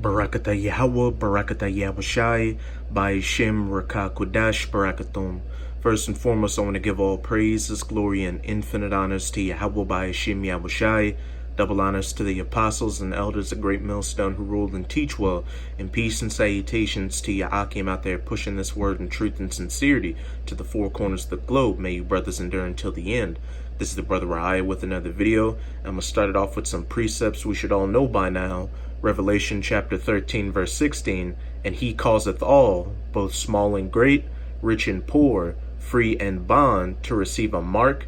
Barakata Yahweh, Barakata Yahushai, by Shem Raka Kudash, Barakatum. First and foremost, I want to give all praises, glory, and infinite honors to Yahweh by Shem Yahushai. Double honors to the apostles and elders of Great Millstone who rule and teach well, and peace and salutations to Ya'akim out there pushing this word in truth and sincerity to the four corners of the globe. May you brothers endure until the end. This is the Brother Raya with another video. I'm going to start it off with some precepts we should all know by now. Revelation chapter 13 verse 16, and he causeth all, both small and great, rich and poor, free and bond, to receive a mark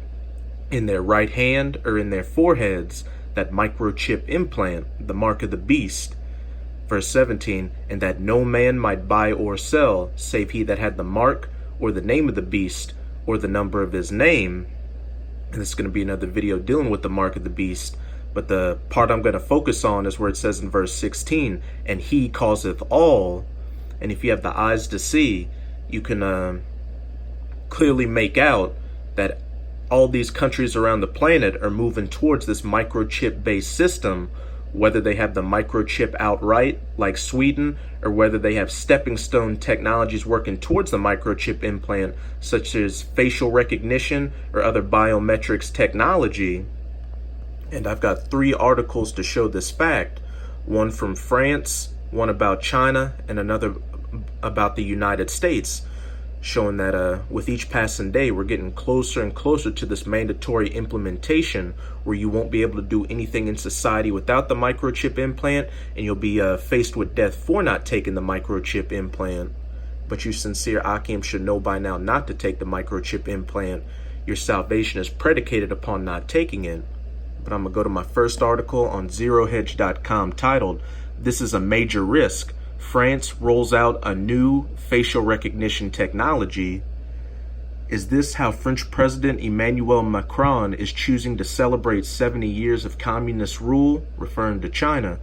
in their right hand or in their foreheads, that microchip implant, the mark of the beast. Verse 17, and that no man might buy or sell, save he that had the mark, or the name of the beast, or the number of his name. And this is going to be another video dealing with the mark of the beast. But the part I'm going to focus on is where it says in verse 16, and he causeth all. And if you have the eyes to see, you can clearly make out that all these countries around the planet are moving towards this microchip-based system, whether they have the microchip outright, like Sweden, or whether they have stepping stone technologies working towards the microchip implant, such as facial recognition or other biometrics technology. And I've got 3 articles to show this fact. One from France, one about China, and another about the United States, showing that with each passing day, we're getting closer and closer to this mandatory implementation where you won't be able to do anything in society without the microchip implant, and you'll be faced with death for not taking the microchip implant. But you sincere Akim should know by now not to take the microchip implant. Your salvation is predicated upon not taking it. But I'm going to go to my first article on ZeroHedge.com titled, "This is a Major Risk. France rolls out a new facial recognition technology." Is this how French President Emmanuel Macron is choosing to celebrate 70 years of communist rule, referring to China,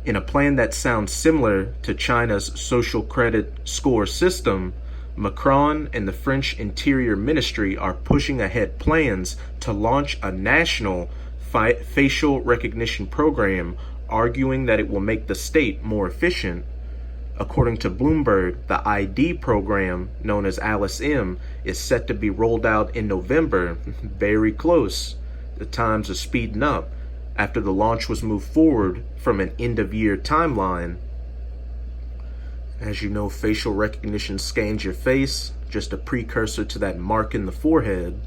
in a plan that sounds similar to China's social credit score system? Macron and the French Interior Ministry are pushing ahead plans to launch a national facial recognition program, arguing that it will make the state more efficient. According to Bloomberg, the ID program, known as Alice M, is set to be rolled out in November. Very close. The times are speeding up after the launch was moved forward from an end-of-year timeline. As you know, facial recognition scans your face, just a precursor to that mark in the forehead.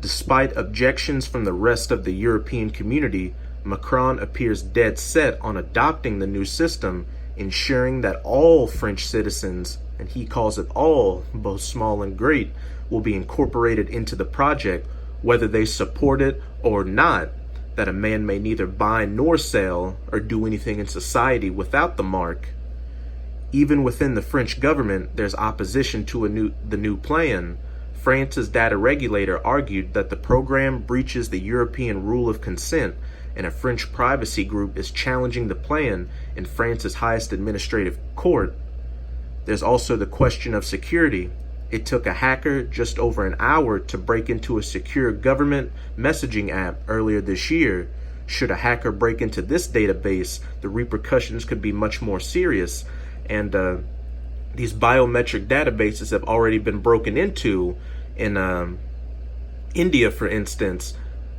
Despite objections from the rest of the European community, Macron appears dead set on adopting the new system, ensuring that all French citizens, and he calls it all, both small and great, will be incorporated into the project, whether they support it or not, that a man may neither buy nor sell or do anything in society without the mark. Even within the French government, there's opposition to the new plan. France's data regulator argued that the program breaches the European rule of consent, and a French privacy group is challenging the plan in France's highest administrative court. There's also the question of security. It took a hacker just over an hour to break into a secure government messaging app earlier this year. Should a hacker break into this database, the repercussions could be much more serious. And these biometric databases have already been broken into. In India, for instance,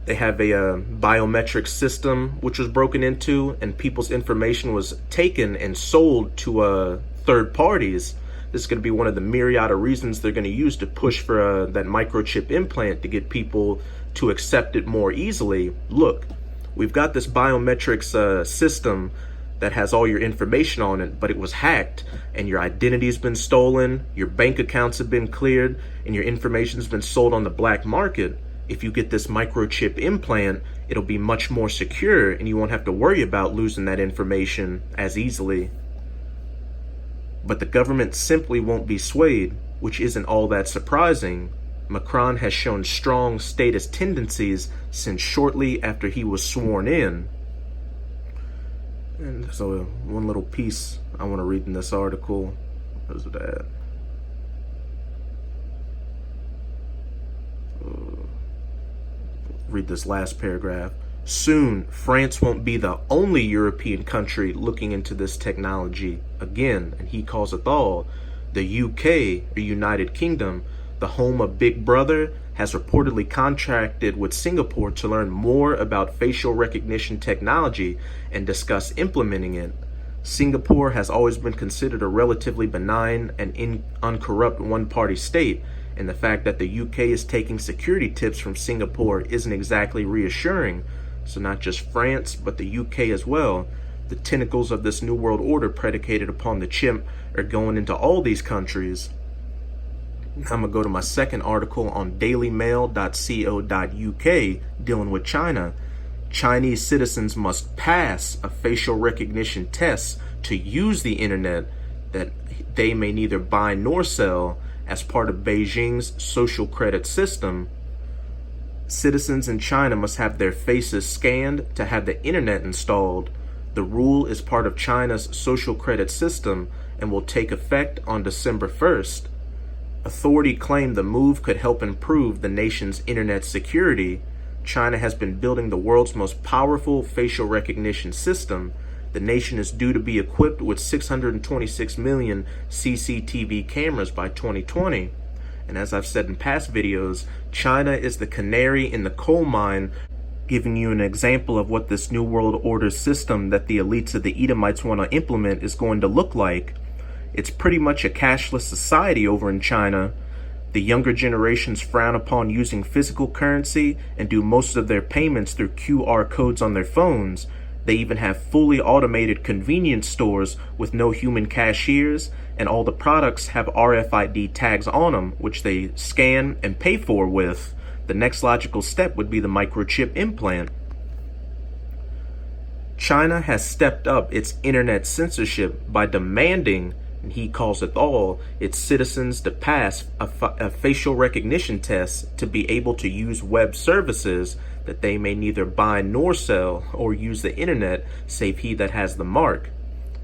they have a biometric system which was broken into, and people's information was taken and sold to third parties. This is going to be one of the myriad of reasons they're going to use to push for that microchip implant, to get people to accept it more easily. Look, we've got this biometrics system that has all your information on it, but it was hacked, and your identity's been stolen, your bank accounts have been cleared, and your information's been sold on the black market. If you get this microchip implant, it'll be much more secure, and you won't have to worry about losing that information as easily. But the government simply won't be swayed, which isn't all that surprising. Macron has shown strong statist tendencies since shortly after he was sworn in. And so one little piece I want to read in this article. Where's it at? Read this last paragraph. Soon, France won't be the only European country looking into this technology. Again, and he Causeth all, the UK, or United Kingdom, the home of Big Brother, has reportedly contracted with Singapore to learn more about facial recognition technology and discuss implementing it. Singapore has always been considered a relatively benign and uncorrupt one-party state, and the fact that the UK is taking security tips from Singapore isn't exactly reassuring. So not just France, but the UK as well. The tentacles of this New World Order predicated upon the chimp are going into all these countries. I'm going to go to my second article on dailymail.co.uk dealing with China. Chinese citizens must pass a facial recognition test to use the internet that they may neither buy nor sell as part of Beijing's social credit system. Citizens in China must have their faces scanned to have the internet installed. The rule is part of China's social credit system and will take effect on December 1st. Authority claimed the move could help improve the nation's internet security. China has been building the world's most powerful facial recognition system. The nation is due to be equipped with 626 million CCTV cameras by 2020. And as I've said in past videos, China is the canary in the coal mine, giving you an example of what this New World Order system that the elites of the Edomites want to implement is going to look like. It's pretty much a cashless society over in China. The younger generations frown upon using physical currency and do most of their payments through QR codes on their phones. They even have fully automated convenience stores with no human cashiers, and all the products have RFID tags on them, which they scan and pay for with. The next logical step would be the microchip implant. China has stepped up its internet censorship by demanding, and he Causeth all, its citizens to pass a facial recognition test to be able to use web services that they may neither buy nor sell or use the internet save he that has the mark.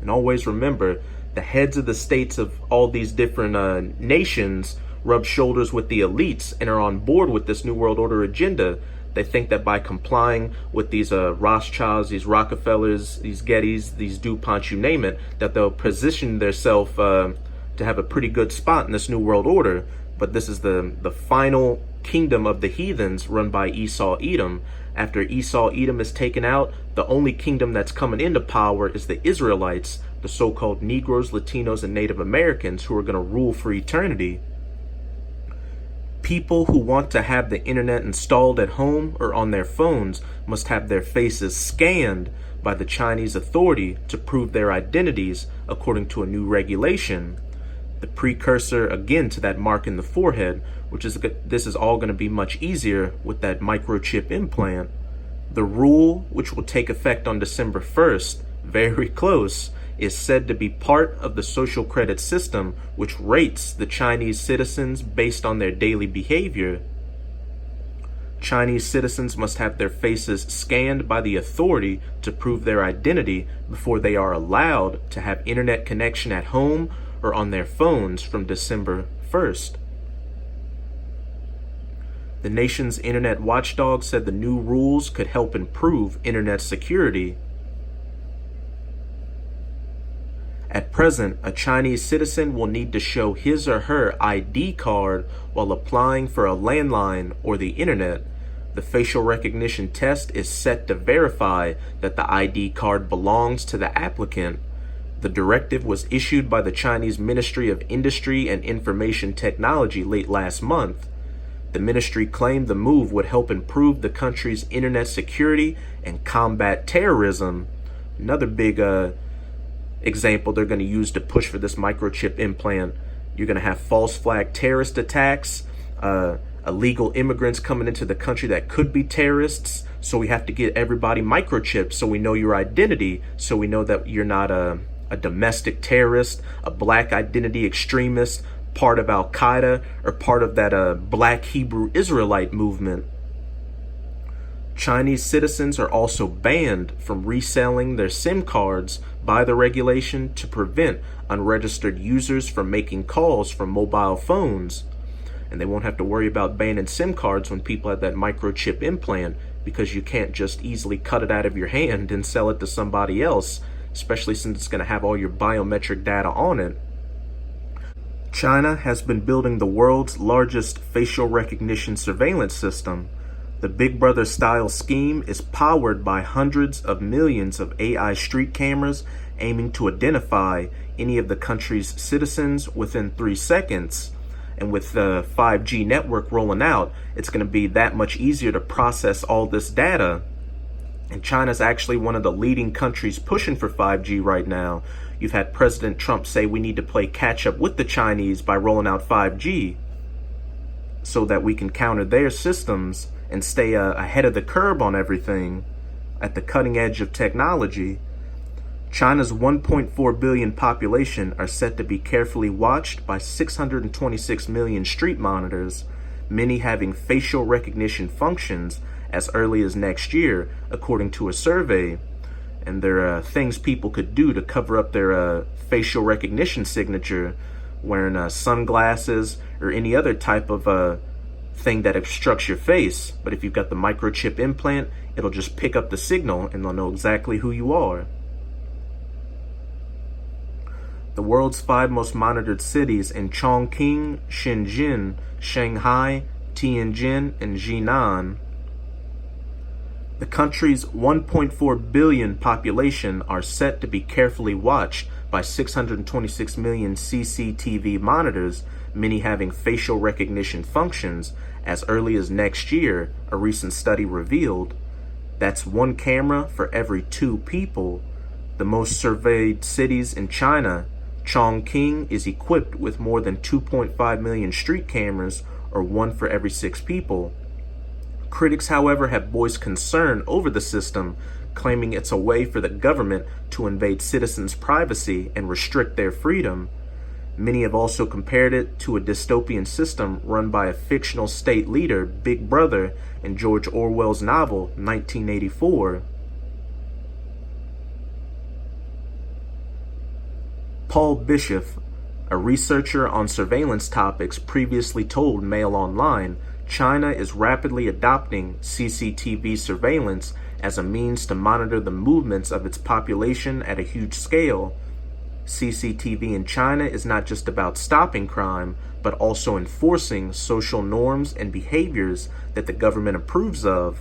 And always remember, the heads of the states of all these different nations rub shoulders with the elites and are on board with this New World Order agenda. They think that by complying with these Rothschilds, these Rockefellers, these Gettys, these DuPonts, you name it, that they'll position themselves to have a pretty good spot in this New World Order. But this is the final kingdom of the heathens run by Esau Edom. After Esau Edom is taken out, the only kingdom that's coming into power is the Israelites, the so-called Negroes, Latinos, and Native Americans who are going to rule for eternity. People who want to have the internet installed at home or on their phones must have their faces scanned by the Chinese authority to prove their identities according to a new regulation. The precursor again to that mark in the forehead, this is all going to be much easier with that microchip implant. The rule, which will take effect on December 1st, very close, is said to be part of the social credit system, which rates the Chinese citizens based on their daily behavior. Chinese citizens must have their faces scanned by the authority to prove their identity before they are allowed to have internet connection at home or on their phones from December 1st. The nation's internet watchdog said the new rules could help improve internet security. At present, a Chinese citizen will need to show his or her ID card while applying for a landline or the internet. The facial recognition test is set to verify that the ID card belongs to the applicant. The directive was issued by the Chinese Ministry of Industry and Information Technology late last month. The ministry claimed the move would help improve the country's internet security and combat terrorism. Another big example they're going to use to push for this microchip implant. You're going to have false flag terrorist attacks, illegal immigrants coming into the country that could be terrorists. So we have to get everybody microchipped so we know your identity, so we know that you're not a domestic terrorist, a black identity extremist, part of Al-Qaeda, or part of that black Hebrew Israelite movement. Chinese citizens are also banned from reselling their SIM cards by the regulation to prevent unregistered users from making calls from mobile phones. And they won't have to worry about banning SIM cards when people have that microchip implant, because you can't just easily cut it out of your hand and sell it to somebody else, especially since it's going to have all your biometric data on it. China has been building the world's largest facial recognition surveillance system. The Big Brother style scheme is powered by hundreds of millions of AI street cameras aiming to identify any of the country's citizens within 3 seconds. And with the 5G network rolling out, it's going to be that much easier to process all this data. And China's actually one of the leading countries pushing for 5G right now. You've had President Trump say we need to play catch up with the Chinese by rolling out 5G so that we can counter their systems and stay ahead of the curve on everything at the cutting edge of technology. China's 1.4 billion population are set to be carefully watched by 626 million street monitors, many having facial recognition functions as early as next year, according to a survey. And there are things people could do to cover up their facial recognition signature, wearing sunglasses or any other type of thing that obstructs your face. But if you've got the microchip implant, it'll just pick up the signal and they'll know exactly who you are. The world's 5 most monitored cities in Chongqing, Shenzhen, Shanghai, Tianjin, and Jinan. The country's 1.4 billion population are set to be carefully watched by 626 million CCTV monitors, many having facial recognition functions, as early as next year, a recent study revealed. That's 1 camera for every 2 people. The most surveyed cities in China, Chongqing is equipped with more than 2.5 million street cameras, or 1 for every 6 people. Critics, however, have voiced concern over the system, claiming it's a way for the government to invade citizens' privacy and restrict their freedom. Many have also compared it to a dystopian system run by a fictional state leader, Big Brother, in George Orwell's novel, 1984. Paul Bishop, a researcher on surveillance topics, previously told Mail Online, China is rapidly adopting CCTV surveillance as a means to monitor the movements of its population at a huge scale. CCTV in China is not just about stopping crime, but also enforcing social norms and behaviors that the government approves of.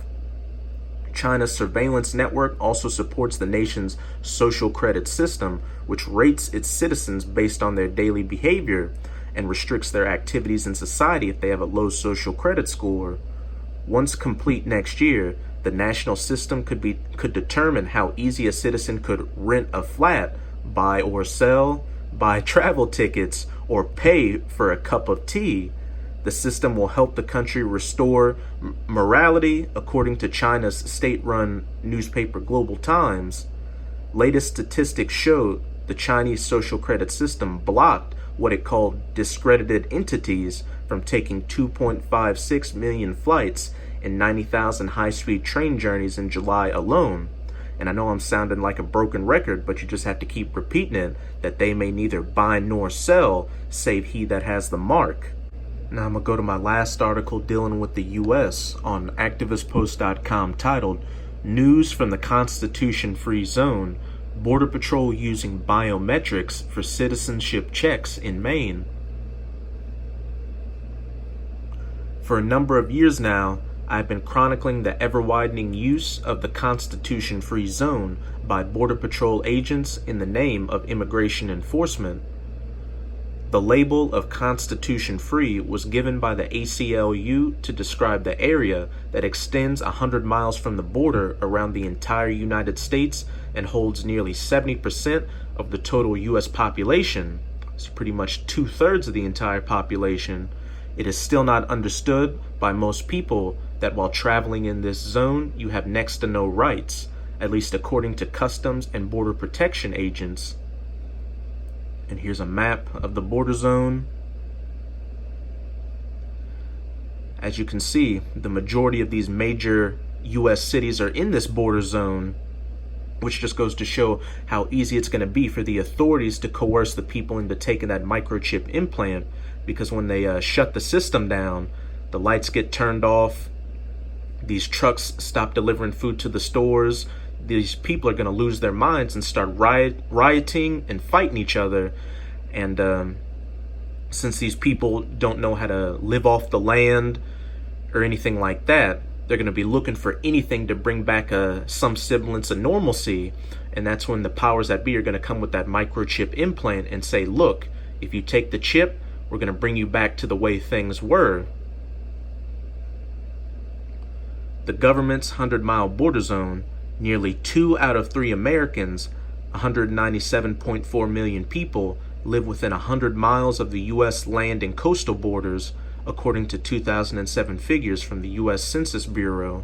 China's surveillance network also supports the nation's social credit system, which rates its citizens based on their daily behavior and restricts their activities in society if they have a low social credit score. Once complete next year, the national system could determine how easy a citizen could rent a flat, buy or sell, buy travel tickets, or pay for a cup of tea. The system will help the country restore morality, according to China's state-run newspaper Global Times. Latest statistics show the Chinese social credit system blocked what it called discredited entities from taking 2.56 million flights and 90,000 high-speed train journeys in July alone. And I know I'm sounding like a broken record, but you just have to keep repeating it, that they may neither buy nor sell, save he that has the mark. Now I'm going to go to my last article dealing with the U.S. on activistpost.com titled, News from the Constitution-Free Zone, Border Patrol Using Biometrics for Citizenship Checks in Maine. For a number of years now, I've been chronicling the ever-widening use of the Constitution-Free Zone by Border Patrol agents in the name of immigration enforcement. The label of Constitution-Free was given by the ACLU to describe the area that extends 100 miles from the border around the entire United States and holds nearly 70% of the total U.S. population. It's pretty much 2/3 of the entire population. It is still not understood by most people that while traveling in this zone, you have next to no rights, at least according to Customs and Border Protection agents. And here's a map of the border zone. As you can see, the majority of these major U.S. cities are in this border zone, which just goes to show how easy it's going to be for the authorities to coerce the people into taking that microchip implant, because when they shut the system down, the lights get turned off, These trucks stop delivering food to the stores. These people are going to lose their minds and start rioting and fighting each other. And since these people don't know how to live off the land or anything like that, they're going to be looking for anything to bring back some semblance of normalcy. And that's when the powers that be are going to come with that microchip implant and say, look, if you take the chip, we're going to bring you back to the way things were. The government's 100-mile border zone, nearly 2 out of 3 Americans, 197.4 million people, live within 100 miles of the U.S. land and coastal borders, according to 2007 figures from the U.S. Census Bureau.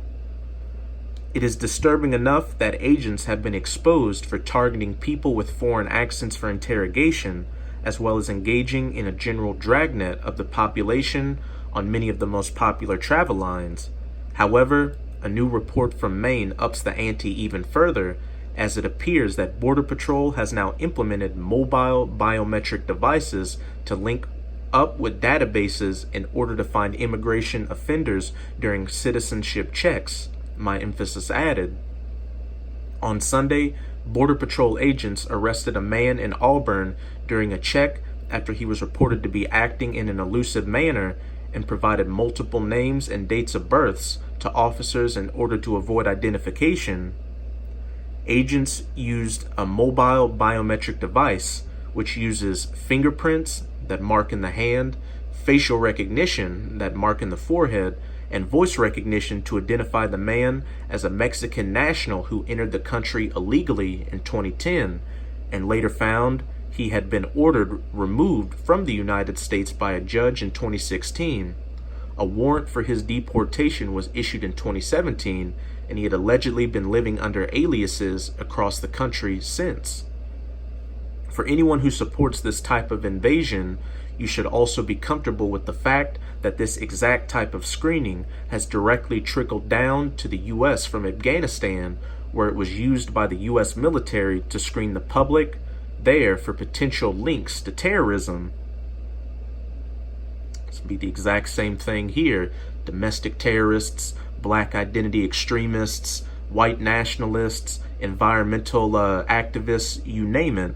It is disturbing enough that agents have been exposed for targeting people with foreign accents for interrogation, as well as engaging in a general dragnet of the population on many of the most popular travel lines. However, a new report from Maine ups the ante even further, as it appears that Border Patrol has now implemented mobile biometric devices to link up with databases in order to find immigration offenders during citizenship checks, my emphasis added. On Sunday, Border Patrol agents arrested a man in Auburn during a check after he was reported to be acting in an elusive manner and provided multiple names and dates of births to officers in order to avoid identification. Agents used a mobile biometric device, which uses fingerprints that mark in the hand, facial recognition that mark in the forehead, and voice recognition to identify the man as a Mexican national who entered the country illegally in 2010 and later found he had been ordered removed from the United States by a judge in 2016. A warrant for his deportation was issued in 2017, and he had allegedly been living under aliases across the country since. For anyone who supports this type of invasion, you should also be comfortable with the fact that this exact type of screening has directly trickled down to the U.S. from Afghanistan, where it was used by the U.S. military to screen the public there for potential links to terrorism. This would be the exact same thing here. Domestic terrorists, black identity extremists, white nationalists, environmental activists, you name it.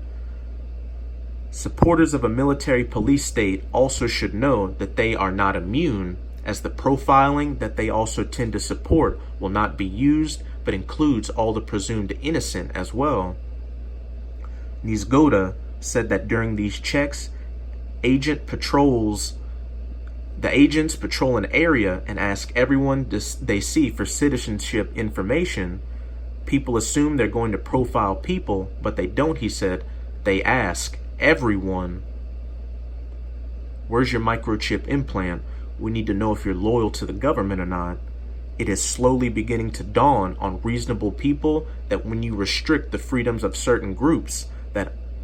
Supporters of a military police state also should know that they are not immune, as the profiling that they also tend to support will not be used, but includes all the presumed innocent as well. Nizgoda said that during these checks, the agents patrol an area and ask everyone they see for citizenship information. People assume they're going to profile people, but they don't, he said. They ask everyone. Where's your microchip implant? We need to know if you're loyal to the government or not. It is slowly beginning to dawn on reasonable people that when you restrict the freedoms of certain groups,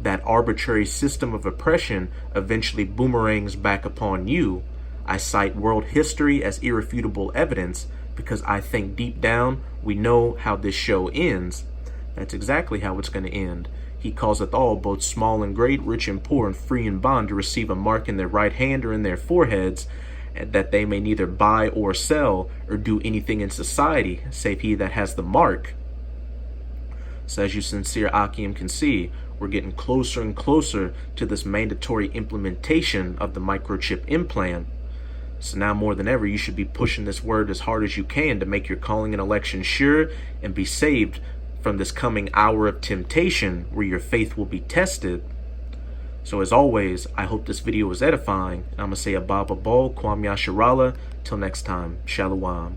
that arbitrary system of oppression eventually boomerangs back upon you. I cite world history as irrefutable evidence because I think deep down we know how this show ends. That's exactly how it's going to end. He causeth all, both small and great, rich and poor, and free and bond, to receive a mark in their right hand or in their foreheads, that they may neither buy or sell or do anything in society, save he that has the mark. So as you sincere Akim can see, we're getting closer and closer to this mandatory implementation of the microchip implant. So now more than ever, you should be pushing this word as hard as you can to make your calling and election sure and be saved from this coming hour of temptation where your faith will be tested. So as always, I hope this video was edifying. And I'm going to say Abba Ball, Kwam Yasharala. Till next time, Shalom.